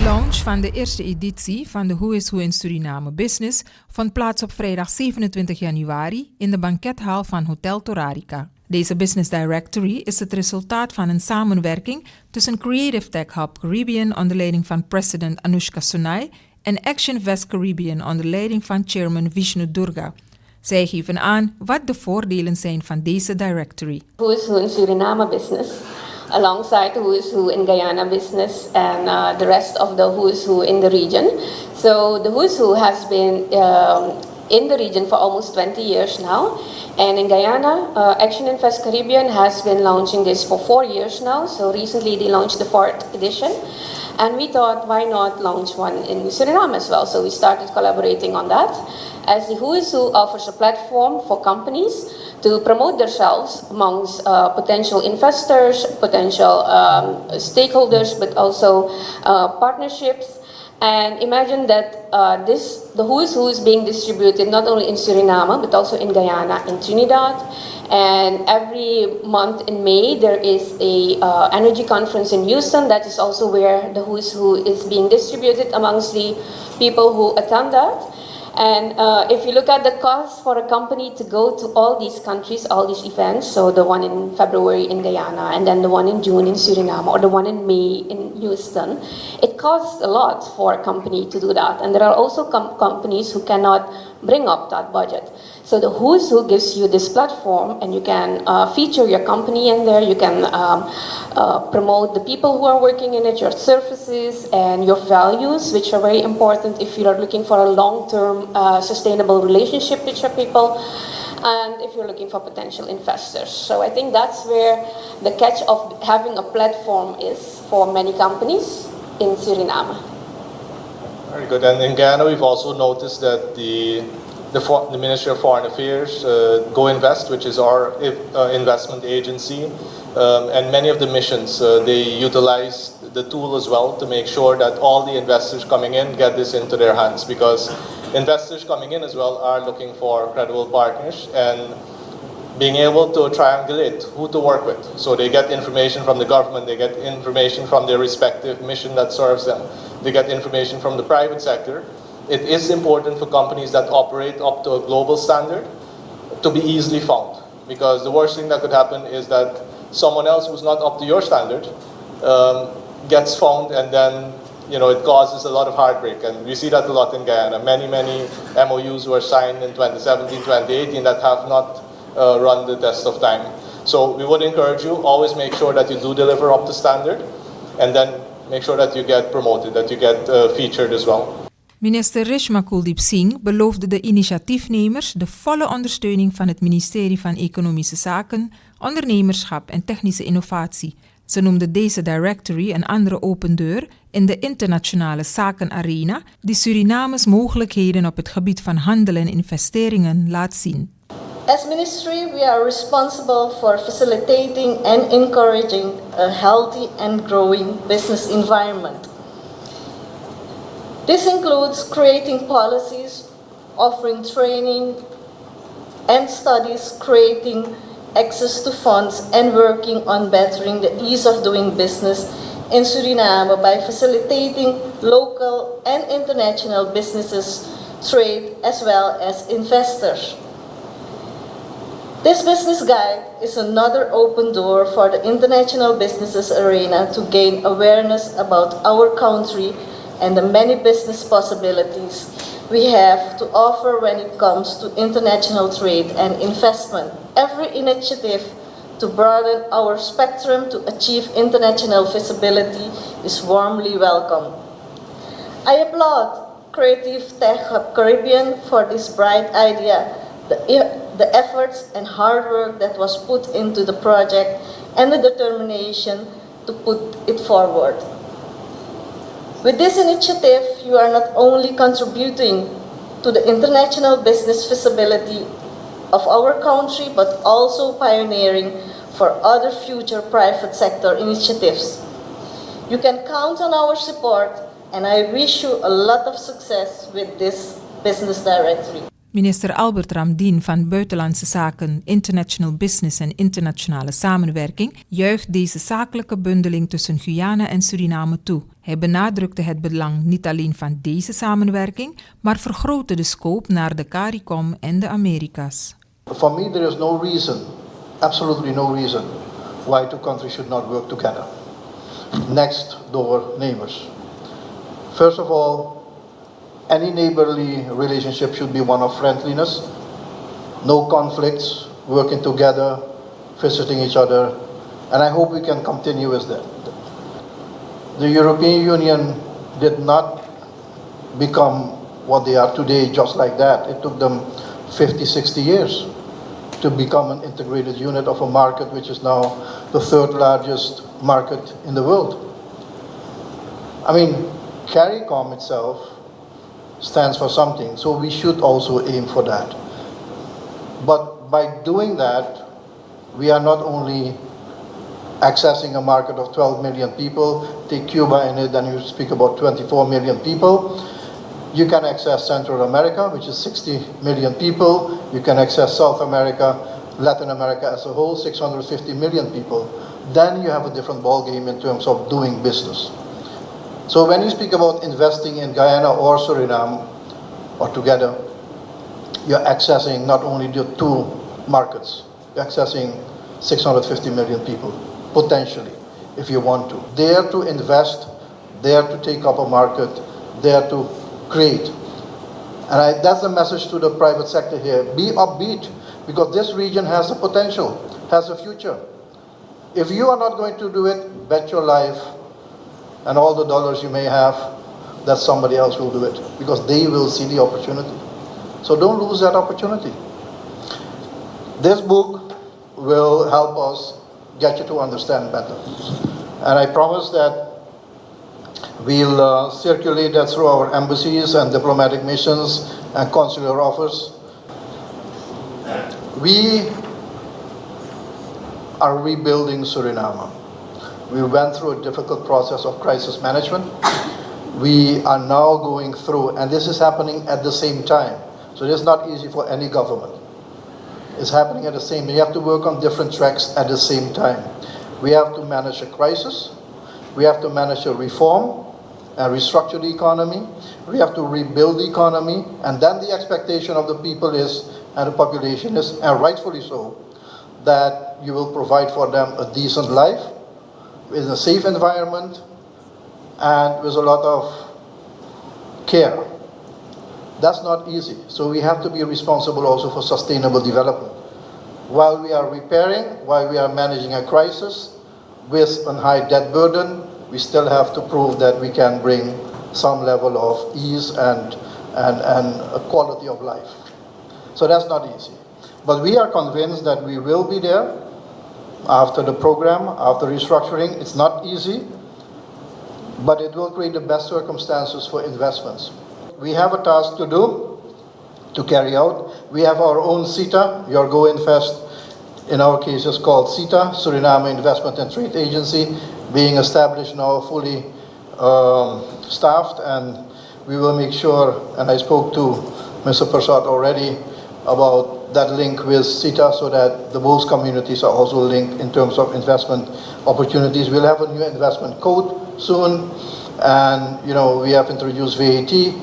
launch van de eerste editie van de Who is Who in Suriname Business vond plaats op vrijdag 27 januari in de bankethal van Hotel Torarica. Deze Business Directory is het resultaat van een samenwerking tussen Creative Tech Hub Caribbean onder leiding van president Anushka Sunay en Action West Caribbean onder leiding van chairman Vishnu Durga. Zij geven aan wat de voordelen zijn van deze directory. Who is Who in Suriname Business, alongside Who is Who in Guyana Business and the rest of the Who is Who in the region. So the Who is Who has been in the region for almost 20 years now. And in Guyana, Action Invest Caribbean has been launching this for 4 years now. So recently they launched the 4th edition. And we thought, why not launch one in Suriname as well? So we started collaborating on that. As the Who is Who offers a platform for companies to promote themselves amongst potential investors, potential stakeholders, but also partnerships. And imagine that the Who is being distributed not only in Suriname, but also in Guyana and Trinidad. And every month in May, there is a energy conference in Houston. That is also where the Who is being distributed amongst the people who attend that. And if you look at the cost for a company to go to all these countries, all these events, so the one in February in Guyana, and then the one in June in Suriname, or the one in May in Houston, it costs a lot for a company to do that. And there are also companies who cannot bring up that budget. So the Who is Who gives you this platform, and you can feature your company in there. You can promote the people who are working in it, your services and your values, which are very important if you are looking for a long-term sustainable relationship with your people, and if you're looking for potential investors. So I think that's where the catch of having a platform is for many companies in Suriname. Very good. And in Ghana, we've also noticed that the Ministry of Foreign Affairs, Go Invest, which is our investment agency, and many of the missions, they utilize the tool as well to make sure that all the investors coming in get this into their hands, because investors coming in as well are looking for credible partners and being able to triangulate who to work with. So they get information from the government, they get information from their respective mission that serves them, they get information from the private sector. It is important for companies that operate up to a global standard to be easily found, because the worst thing that could happen is that someone else who's not up to your standard gets found, and then it causes a lot of heartbreak. And we see that a lot in Guyana. Many MOUs were signed in 2017, 2018 that have not run the test of time. So we would encourage you, always make sure that you do deliver up to standard, and then make sure that you get promoted, that you get featured as well. Minister Reshma Kuldeep Singh beloofde de initiatiefnemers de volle ondersteuning van het ministerie van Economische Zaken, Ondernemerschap en Technische Innovatie. Ze noemde deze directory een andere open deur in de internationale zakenarena die Surinames mogelijkheden op het gebied van handel en investeringen laat zien. As ministry, we are responsible for facilitating and encouraging a healthy and growing business environment. This includes creating policies, offering training and studies, creating access to funds, and working on bettering the ease of doing business in Suriname by facilitating local and international businesses, trade, as well as investors. This business guide is another open door for the international businesses arena to gain awareness about our country and the many business possibilities we have to offer when it comes to international trade and investment. Every initiative to broaden our spectrum to achieve international visibility is warmly welcome. I applaud Creative Tech Hub Caribbean for this bright idea, the efforts and hard work that was put into the project, and the determination to put it forward. With this initiative, you are not only contributing to the international business visibility of our country, but also pioneering for other future private sector initiatives. You can count on our support, and I wish you a lot of success with this business directory. Minister Albert Ramdien van Buitenlandse Zaken, International Business en Internationale Samenwerking juicht deze zakelijke bundeling tussen Guyana en Suriname toe. Hij benadrukte het belang niet alleen van deze samenwerking, maar vergrootte de scope naar de CARICOM en de Amerika's. For me, there is no reason, absolutely no reason, why two countries should not work together. Next door neighbors. First of all, any neighborly relationship should be one of friendliness, no conflicts, working together, visiting each other, and I hope we can continue with that. The European Union did not become what they are today just like that. It took them 50, 60 years to become an integrated unit of a market which is now the third largest market in the world. I mean, CARICOM itself stands for something, so we should also aim for that. But by doing that, we are not only accessing a market of 12 million people, take Cuba in it, then you speak about 24 million people. You can access Central America, which is 60 million people. You can access South America, Latin America as a whole, 650 million people. Then you have a different ballgame in terms of doing business. So when you speak about investing in Guyana or Suriname, or together, you're accessing not only the two markets, you're accessing 650 million people, potentially, if you want to. There to invest, there to take up a market, there to create. And that's the message to the private sector here. Be upbeat, because this region has a potential, has a future. If you are not going to do it, bet your life and all the dollars you may have that somebody else will do it, because they will see the opportunity. So don't lose that opportunity. This book will help us get you to understand better. And I promise that we'll circulate that through our embassies and diplomatic missions and consular office. We are rebuilding Suriname. We went through a difficult process of crisis management. We are now going through, and this is happening at the same time. So it is not easy for any government. It's happening at the same time. You have to work on different tracks at the same time. We have to manage a crisis. We have to manage a reform and restructure the economy. We have to rebuild the economy. And then the expectation of the people is, and the population is, and rightfully so, that you will provide for them a decent life, in a safe environment, and with a lot of care. That's not easy. So we have to be responsible also for sustainable development. While we are repairing, while we are managing a crisis with a high debt burden, we still have to prove that we can bring some level of ease and a quality of life. So that's not easy. But we are convinced that we will be there after the program, after restructuring. It's not easy, but it will create the best circumstances for investments. We have a task to do, to carry out. We have our own CITA, your Go Invest, in our case is called CITA, Suriname Investment and Trade Agency, being established now, fully staffed, and we will make sure, and I spoke to Mr. Prasad already about that link with CITA, so that the both communities are also linked in terms of investment opportunities. We'll have a new investment code soon, and we have introduced VAT.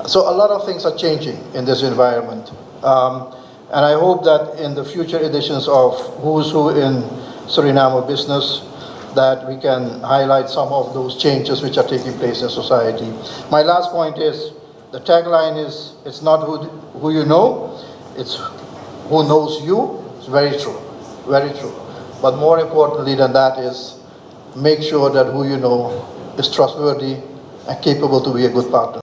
So a lot of things are changing in this environment. And I hope that in the future editions of Who's Who in Suriname Business, that we can highlight some of those changes which are taking place in society. My last point is, the tagline is, it's not who you know, it's who knows you. It's very true, very true. But more importantly than that is, make sure that who you know is trustworthy and capable to be a good partner.